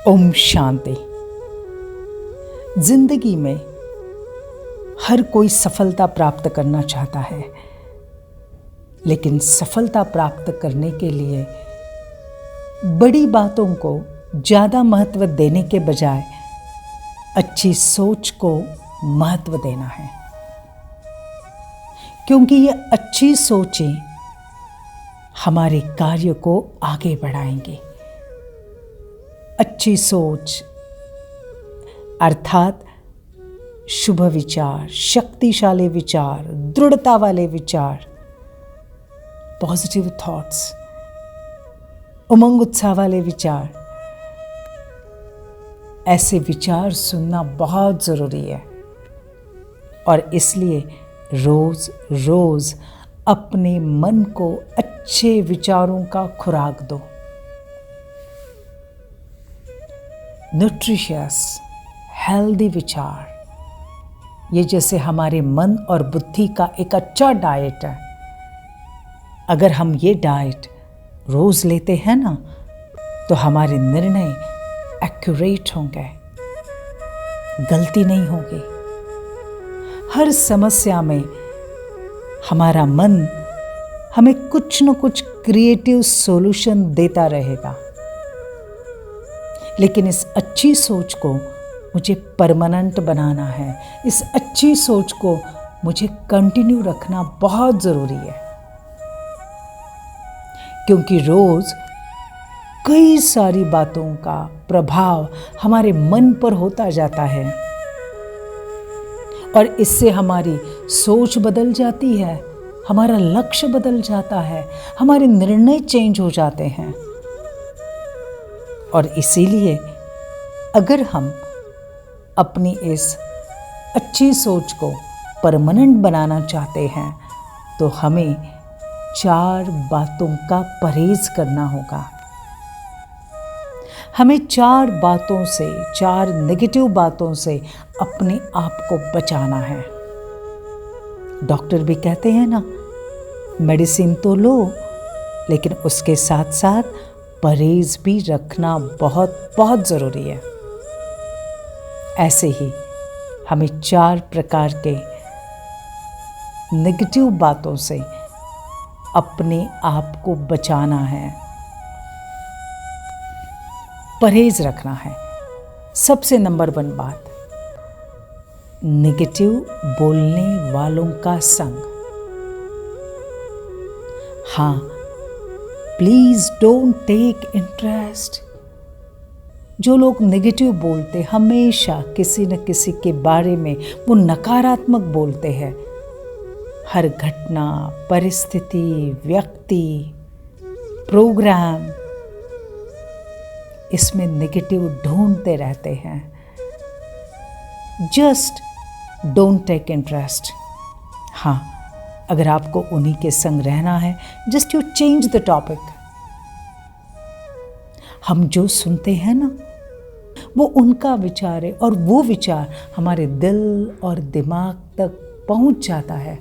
ओम शांति। जिंदगी में हर कोई सफलता प्राप्त करना चाहता है, लेकिन सफलता प्राप्त करने के लिए बड़ी बातों को ज़्यादा महत्व देने के बजाय अच्छी सोच को महत्व देना है, क्योंकि ये अच्छी सोचें हमारे कार्य को आगे बढ़ाएंगे। अच्छी सोच अर्थात शुभ विचार, शक्तिशाली विचार, दृढ़ता वाले विचार, पॉजिटिव थॉट्स, उमंग उत्साह वाले विचार, ऐसे विचार सुनना बहुत ज़रूरी है। और इसलिए रोज़ रोज़ अपने मन को अच्छे विचारों का खुराक दो। न्यूट्रिशियस हेल्दी विचार, ये जैसे हमारे मन और बुद्धि का एक अच्छा डाइट है। अगर हम ये डाइट रोज़ लेते हैं ना, तो हमारे निर्णय एक्यूरेट होंगे, गलती नहीं होगी। हर समस्या में हमारा मन हमें कुछ न कुछ क्रिएटिव सॉल्यूशन देता रहेगा। लेकिन इस अच्छी सोच को मुझे परमानेंट बनाना है, इस अच्छी सोच को मुझे कंटिन्यू रखना बहुत ज़रूरी है, क्योंकि रोज़ कई सारी बातों का प्रभाव हमारे मन पर होता जाता है और इससे हमारी सोच बदल जाती है, हमारा लक्ष्य बदल जाता है, हमारे निर्णय चेंज हो जाते हैं। और इसीलिए अगर हम अपनी इस अच्छी सोच को परमानेंट बनाना चाहते हैं, तो हमें 4 बातों का परहेज करना होगा। हमें 4 बातों से, 4 नेगेटिव बातों से अपने आप को बचाना है। डॉक्टर भी कहते हैं ना, मेडिसिन तो लो, लेकिन उसके साथ साथ परहेज भी रखना बहुत बहुत ज़रूरी है। ऐसे ही हमें 4 प्रकार के नेगेटिव बातों से अपने आप को बचाना है, परहेज रखना है। सबसे नंबर 1 बात, नेगेटिव बोलने वालों का संग। हाँ, प्लीज डोंट टेक इंटरेस्ट। जो लोग नेगेटिव बोलते, हमेशा किसी न किसी के बारे में वो नकारात्मक बोलते हैं, हर घटना, परिस्थिति, व्यक्ति, प्रोग्राम, इसमें नेगेटिव ढूंढते रहते हैं। Just don't take interest. हाँ, अगर आपको उन्हीं के संग रहना है, just you change the topic. हम जो सुनते हैं ना, वो उनका विचार है और वो विचार हमारे दिल और दिमाग तक पहुंच जाता है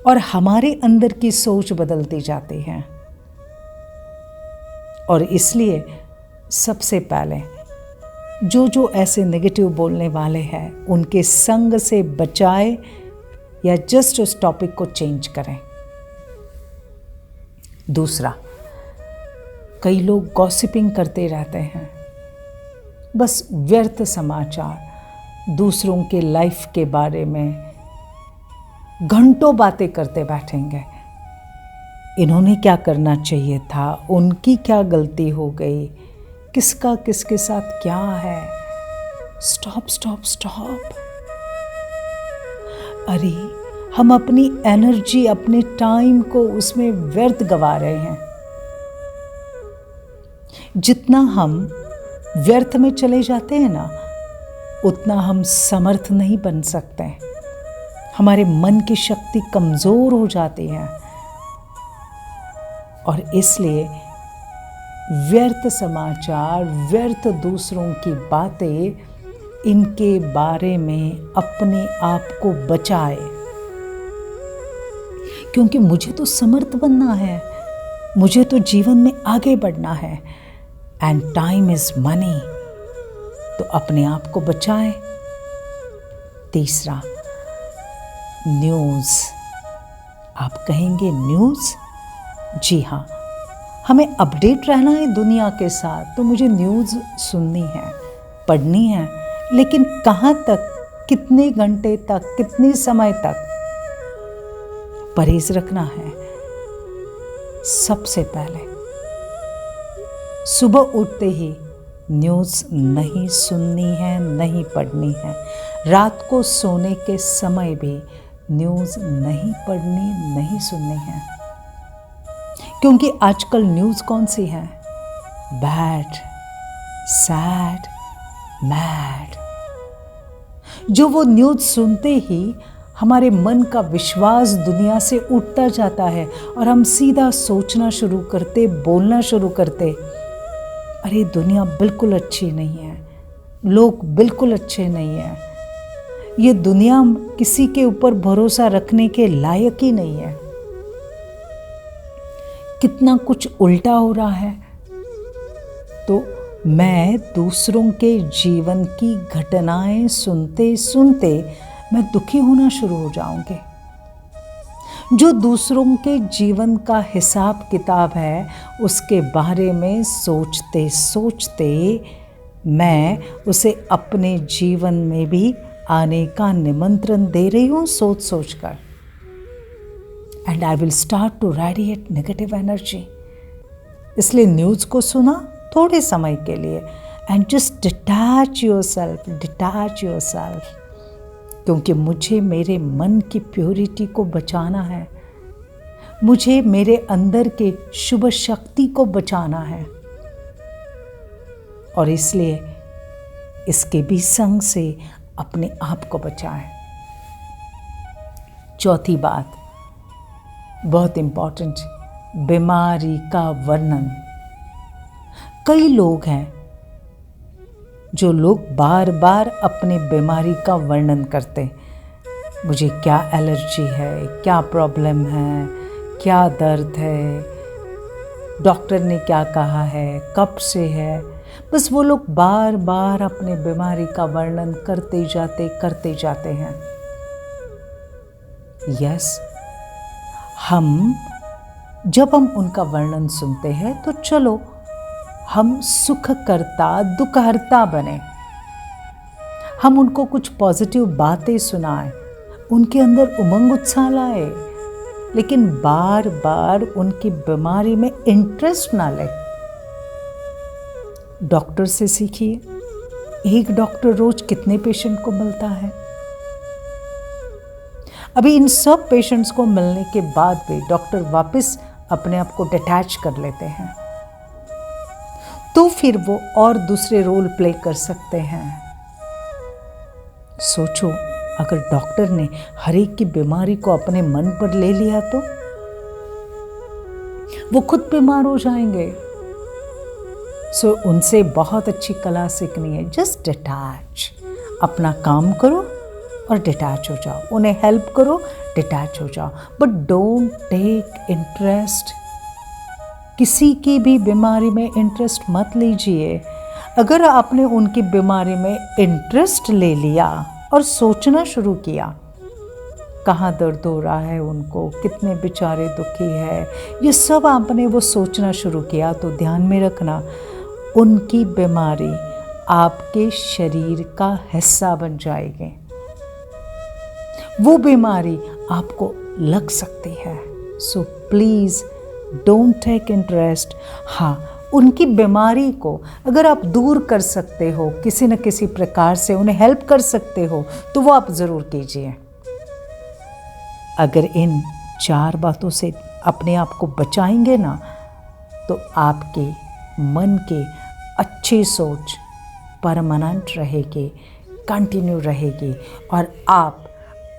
और हमारे अंदर की सोच बदलती जाती है। और इसलिए सबसे पहले जो ऐसे नेगेटिव बोलने वाले हैं, उनके संग से बचाए या जस्ट उस टॉपिक को चेंज करें। दूसरा, कई लोग गॉसिपिंग करते रहते हैं, बस व्यर्थ समाचार, दूसरों के लाइफ के बारे में घंटों बातें करते बैठेंगे। इन्होंने क्या करना चाहिए था, उनकी क्या गलती हो गई, किसका किसके साथ क्या है। Stop stop stop. अरे, हम अपनी एनर्जी, अपने टाइम को उसमें व्यर्थ गवा रहे हैं। जितना हम व्यर्थ में चले जाते हैं ना, उतना हम समर्थ नहीं बन सकते। हमारे मन की शक्ति कमज़ोर हो जाती है और इसलिए व्यर्थ समाचार, व्यर्थ दूसरों की बातें, इनके बारे में अपने आप को बचाए, क्योंकि मुझे तो समर्थ बनना है, मुझे तो जीवन में आगे बढ़ना है। And time is money. तो अपने आप को बचाएं। तीसरा, न्यूज़। आप कहेंगे न्यूज़? जी हाँ, हमें अपडेट रहना है दुनिया के साथ, तो मुझे न्यूज़ सुननी है, पढ़नी है, लेकिन कहाँ तक, कितने घंटे तक, कितने समय तक? परहेज रखना है। सबसे पहले सुबह उठते ही न्यूज़ नहीं सुननी है, नहीं पढ़नी है। रात को सोने के समय भी न्यूज़ नहीं पढ़नी, नहीं सुननी है। क्योंकि आजकल न्यूज़ कौन सी है? Bad, sad, mad. जो वो न्यूज़ सुनते ही हमारे मन का विश्वास दुनिया से उठता जाता है और हम सीधा सोचना शुरू करते, बोलना शुरू करते, अरे दुनिया बिल्कुल अच्छी नहीं है, लोग बिल्कुल अच्छे नहीं हैं, ये दुनिया किसी के ऊपर भरोसा रखने के लायक ही नहीं है, कितना कुछ उल्टा हो रहा है। तो मैं दूसरों के जीवन की घटनाएं सुनते सुनते मैं दुखी होना शुरू हो जाऊंगी। जो दूसरों के जीवन का हिसाब किताब है, उसके बारे में सोचते सोचते मैं उसे अपने जीवन में भी आने का निमंत्रण दे रही हूँ, सोच सोच कर। And I will start to radiate negative energy. इसलिए न्यूज़ को सुना थोड़े समय के लिए, and just detach yourself, detach yourself. क्योंकि मुझे मेरे मन की प्योरिटी को बचाना है, मुझे मेरे अंदर के शुभ शक्ति को बचाना है, और इसलिए इसके भी संग से अपने आप को बचाएं। चौथी बात, बहुत इंपॉर्टेंट, बीमारी का वर्णन। कई लोग हैं जो लोग बार बार अपनी बीमारी का वर्णन करते, मुझे क्या एलर्जी है, क्या प्रॉब्लम है, क्या दर्द है, डॉक्टर ने क्या कहा है, कब से है। बस वो लोग बार बार अपनी बीमारी का वर्णन करते जाते हैं। यस, जब हम उनका वर्णन सुनते हैं तो चलो हम सुखकर्ता दुखहर्ता बने, हम उनको कुछ पॉजिटिव बातें सुनाएं, उनके अंदर उमंग उत्साह लाए, लेकिन बार बार उनकी बीमारी में इंटरेस्ट ना ले। डॉक्टर से सीखिए, एक डॉक्टर रोज कितने पेशेंट को मिलता है। अभी इन सब पेशेंट्स को मिलने के बाद भी डॉक्टर वापस अपने आप को डिटैच कर लेते हैं, तो फिर वो और दूसरे रोल प्ले कर सकते हैं। सोचो, अगर डॉक्टर ने हर एक की बीमारी को अपने मन पर ले लिया तो वो खुद बीमार हो जाएंगे। सो उनसे बहुत अच्छी कला सीखनी है। जस्ट डिटैच, अपना काम करो और डिटैच हो जाओ, उन्हें हेल्प करो, डिटैच हो जाओ, बट डोंट टेक इंटरेस्ट। किसी की भी बीमारी में इंटरेस्ट मत लीजिए। अगर आपने उनकी बीमारी में इंटरेस्ट ले लिया और सोचना शुरू किया, कहाँ दर्द हो रहा है उनको, कितने बेचारे दुखी है, ये सब आपने वो सोचना शुरू किया, तो ध्यान में रखना, उनकी बीमारी आपके शरीर का हिस्सा बन जाएगी। वो बीमारी आपको लग सकती है। So please don't take interest. हाँ, उनकी बीमारी को अगर आप दूर कर सकते हो, किसी न किसी प्रकार से उन्हें हेल्प कर सकते हो, तो वो आप ज़रूर कीजिए। अगर इन 4 बातों से अपने आप को बचाएंगे ना, तो आपके मन की अच्छी सोच परमानेंट रहेगी, कंटिन्यू रहेगी, और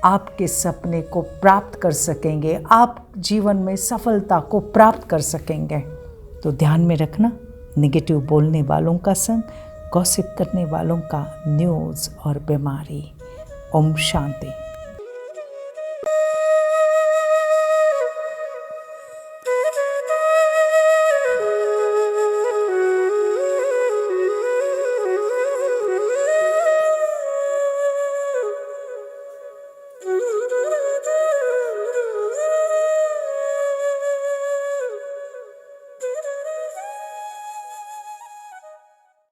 आपके सपने को प्राप्त कर सकेंगे, आप जीवन में सफलता को प्राप्त कर सकेंगे। तो ध्यान में रखना, नेगेटिव बोलने वालों का संग, गॉसिप करने वालों का न्यूज़ और बीमारी। ओम शांति।